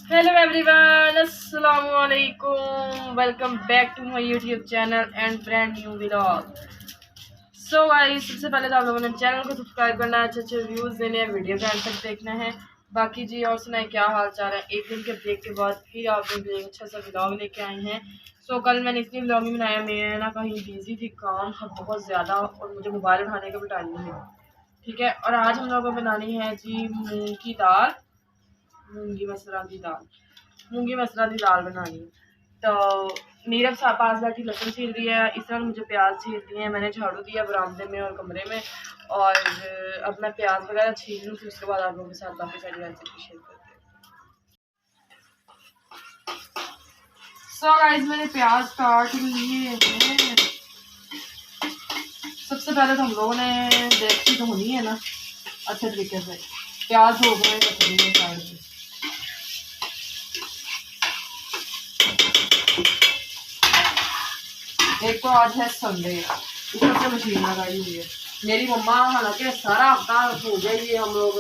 Hello everyone, अस्सलाम वालेकुम। Welcome back to my YouTube channel and brand new vlog. So guys, सबसे पहले तो आप लोगों ने चैनल को सब्सक्राइब करना है, अच्छे अच्छे व्यूज़ देने हैं, वीडियो का एंड तक देखना है। बाकी जी और सुनाए, क्या हाल चाल है। एक दिन के ब्रेक के बाद फिर आप लोग एक अच्छा सा व्लॉग लेके आए हैं। सो कल मैंने इसलिए व्लॉग नहीं बनाया, मैं ना कहीं बिजी थी, काम था बहुत ज़्यादा और मुझे मोबाइल उठाने का भी टाइम नहीं मिला। ठीक है, और आज हम लोगों को बनानी है जी मूँग की दाल, मूंगी मसरा की दाल, मूंगी मसरा की दाल बनानी। तो नीरव पास बैठी लहसुन छील रही है, इस तरह मुझे प्याज छील दिए हैं। मैंने झाड़ू दिया बरामदे में और कमरे में, और अब मैं प्याज वगैरह छील लूँ, फिर उसके बाद आप लोगों के साथ बाकी सारी रेसिपी शेयर करते हैं। सो गाइस, मैंने प्याज काट लिए हैं। सबसे पहले तो हम लोगों ने देखी तो होनी है ना अच्छे तरीके से। प्याज हो गए कटोरी में साइड में। एक तो आज है संडे, ऊपर से मशीन लगाई हुई है। मेरी मम्मा हालांकि सारा हफ्ता हो गया ये हम लोग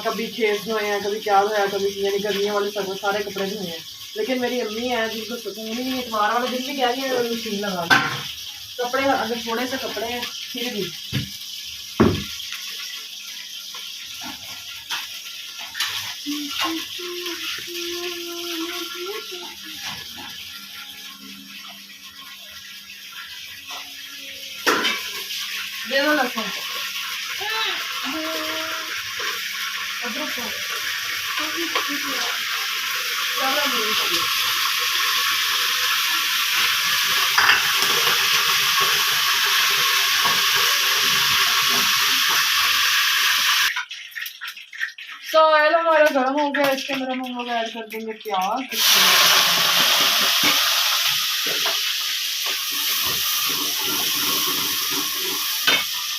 कभी खेत धोए हैं, कभी क्या धोया, कभी यानी गर्मियों वाले सारे कपड़े धोए हैं। लेकिन मेरी अम्मी है जिनको सुकून ही नहीं है, इतवार वाले दिन भी कह रही है मशीन लगा दी। कपड़े अगर थोड़े से कपड़े हैं फिर भी। दे दो लहसुन अदरक को। तो ऑयल हमारा गर्म हो गया, इसके अंदर हम लोग ऐड कर देंगे प्याज।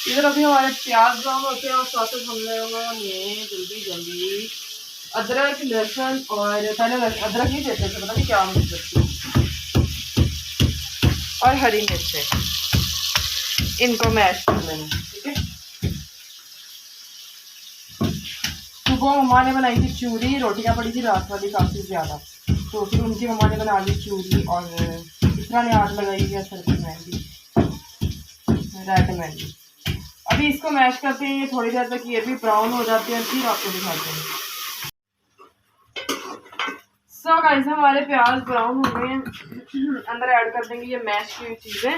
इधर अभी हमारे प्याज ब्राउन होते हैं और साथ हम लोगों ने जल्दी जल्दी अदरक लहसुन, और पहले अदरक नहीं देते थे, पता नहीं क्या मिर्च, और हरी मिर्च है, इनको मैश कर लेंगे। ठीक है, सुबह मम्मा ने बनाई थी चूरी, रोटियां पड़ी थी रात वाली काफ़ी ज़्यादा, तो फिर उनकी मम्मा ने बना ली चूरी, और इतना ने आग लगाई है सर की मेहंदी, रेड मेहंदी। अभी इसको मैश करते हैं, ये थोड़ी देर तक ये भी ब्राउन हो जाते हैं, फिर आपको दिखाते हैं। सो गाइस, हमारे प्याज ब्राउन हो गए हैं। अंदर ऐड कर देंगे ये मैश की हुई चीज़ें।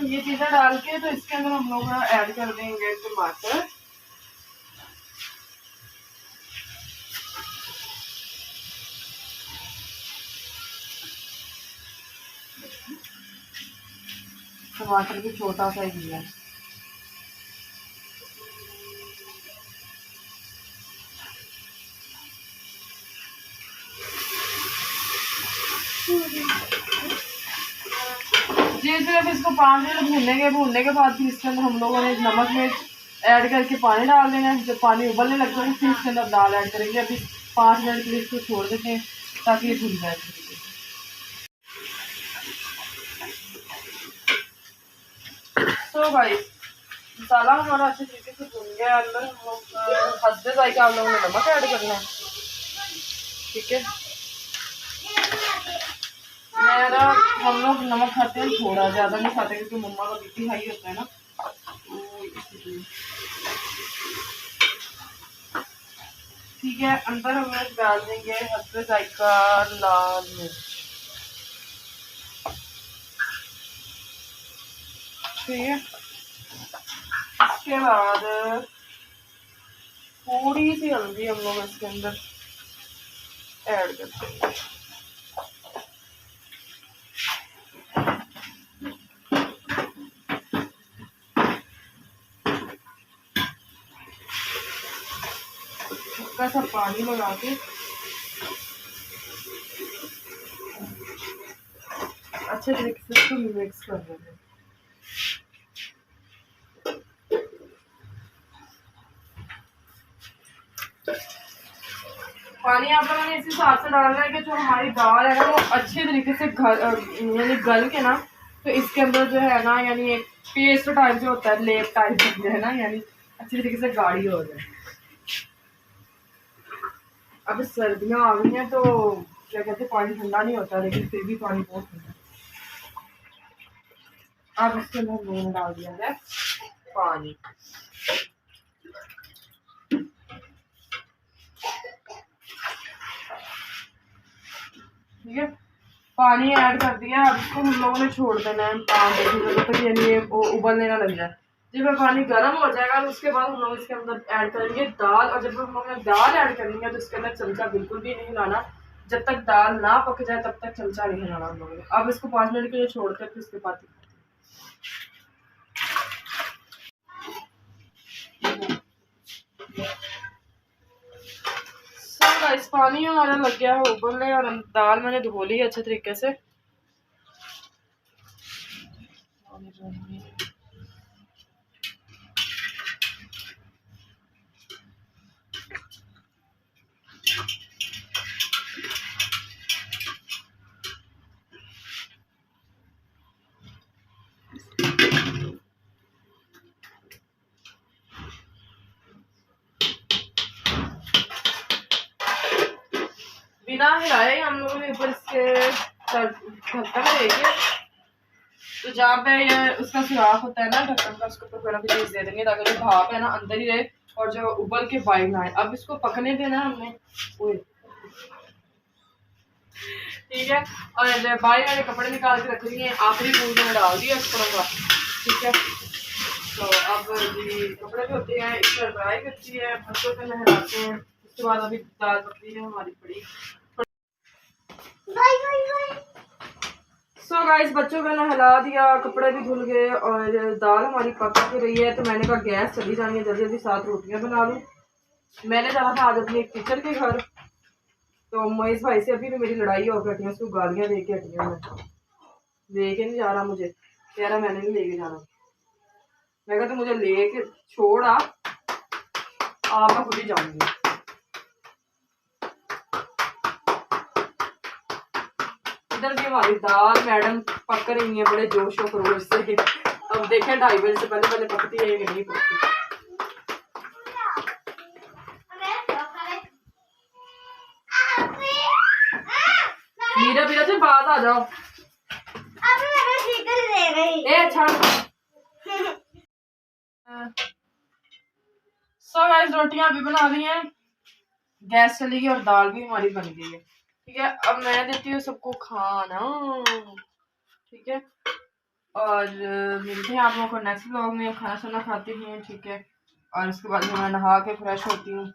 ये चीज़ें डाल के तो इसके अंदर हम लोग ऐड कर देंगे टमाटर। टमाटर भी छोटा सा ही दिया। जी सिर्फ इसको 5 मिनट भूनने के बाद फिर इसके अंदर हम लोगों ने नमक में ऐड करके पानी डाल देना है। जब पानी उबलने लग जाए फिर इसके अंदर दाल ऐड करेंगे। अभी 5 मिनट के लिए इसको छोड़ देते हैं ताकि ये भून जाए। तो भाई मसाला हमारा अच्छे तरीके से भून गया। अंदर हम लोग हद जाएगा, हम लोगों ने नमक ऐड करना है। ठीक है, मेरा हम लोग नमक खाते हैं थोड़ा, ज़्यादा नहीं खाते क्योंकि मम्मा का बीपी हाई होता है ना, तो इसलिए। ठीक है, अंदर हम लोग डाल देंगे हल्का जायका लाल मिर्च। ठीक है, इसके बाद थोड़ी सी हल्दी हम लोग इसके अंदर ऐड कर देंगे। हल्का सा पानी लगा के अच्छे तरीके से इसको मिक्स कर देंगे। पानी यहाँ पर मैंने इस हिसाब से डालना है कि जो हमारी दाल है ना वो अच्छे तरीके से यानी गल के ना, तो इसके अंदर जो है ना यानी एक पेस्ट टाइप जो होता है, लेप टाइप जो है ना, यानी अच्छी तरीके से गाढ़ी हो जाए। अब सर्दियाँ आ गई हैं तो क्या कहते हैं, पानी ठंडा नहीं होता, लेकिन फिर भी पानी बहुत ठंडा। अब इसके अंदर मैंने डाल दिया है पानी। ठीक है, पानी ऐड कर दिया। अब इसको हम लोगों ने छोड़ देना है 5 मिनट तक, यानी ये उबलने ना लग जाए। जब ये पानी गर्म हो जाएगा तो उसके बाद हम लोग इसके अंदर ऐड करेंगे दाल, और जब हम लोग दाल ऐड करेंगे तो इसके अंदर चमचा बिल्कुल भी नहीं हिलाना। जब तक दाल ना पक जाए तब तक चमचा नहीं हिलाना हम लोगों ने। अब इसको 5 मिनट के लिए छोड़ कर फिर उसके बाद इस पानी हमारा लग गया है उबलने, और दाल मैंने धो ली अच्छे तरीके से। बिना हिलाए हम लोगों ने ऊपर इसके ढक्कन देके, तो जहाँ पे ये उसका सुराख होता है ना ढक्कन का, उसके ऊपर गर्म चीज दे देंगे ताकि जो भाप है ना अंदर ही रहे और जो उबल के बाहर ना आए। अब इसको पकने देना हमने, ठीक है। और बाहर मैंने कपड़े निकाल के रख लिए हैं, आखिरी बूंद मैंने डाल दिया इस तरह का, ठीक है। तो अब जी कपड़े धोते हैं, इस पर फ्राई करती है, बच्चों को नहलाते हैं। उसके बाद अभी दाल पकड़ी है हमारी पड़ी। सो गाइस, बच्चों को नहला दिया, कपड़े भी धुल गए और दाल हमारी पक के रही है। तो मैंने कहा गैस चली जानी है, जल्दी जल्दी 7 रोटियां बना लूँ। मैंने जाना था आज अपने एक टीचर के घर, तो मोइस भाई से अभी भी मेरी लड़ाई होकर हटी है, उसको गालियाँ दे के हटी है। मैं लेके नहीं जा रहा, मुझे कह रहा मैंने नहीं लेके जाना। मैं कहा तो मुझे लेके छोड़ आ, मैं खुद ही जाऊंगी। इधर भी हमारी दाल मैडम पक रही है बड़े जोश और खरोश से। अब देखें 2:30 बजे से पहले पहले पकती है कि नहीं पकती। मीरा पीरा से बात आ जाओ। अच्छा सो गाइस, रोटियां अभी बना ली हैं, गैस चली गई और दाल भी हमारी बन गई है, ठीक है। अब मैं देती हूँ सबको खाना, ठीक है। और मिलते हैं आप लोगों को नेक्स्ट व्लॉग में। खाना शाना खाते हैं, ठीक है। और उसके बाद मैं नहा के फ्रेश होती हूँ।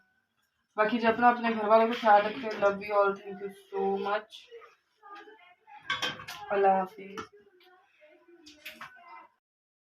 बाकी जो अपना अपने घर वालों को ख्याल रखते हैं। Love you all, thank you so much, Allah Hafiz.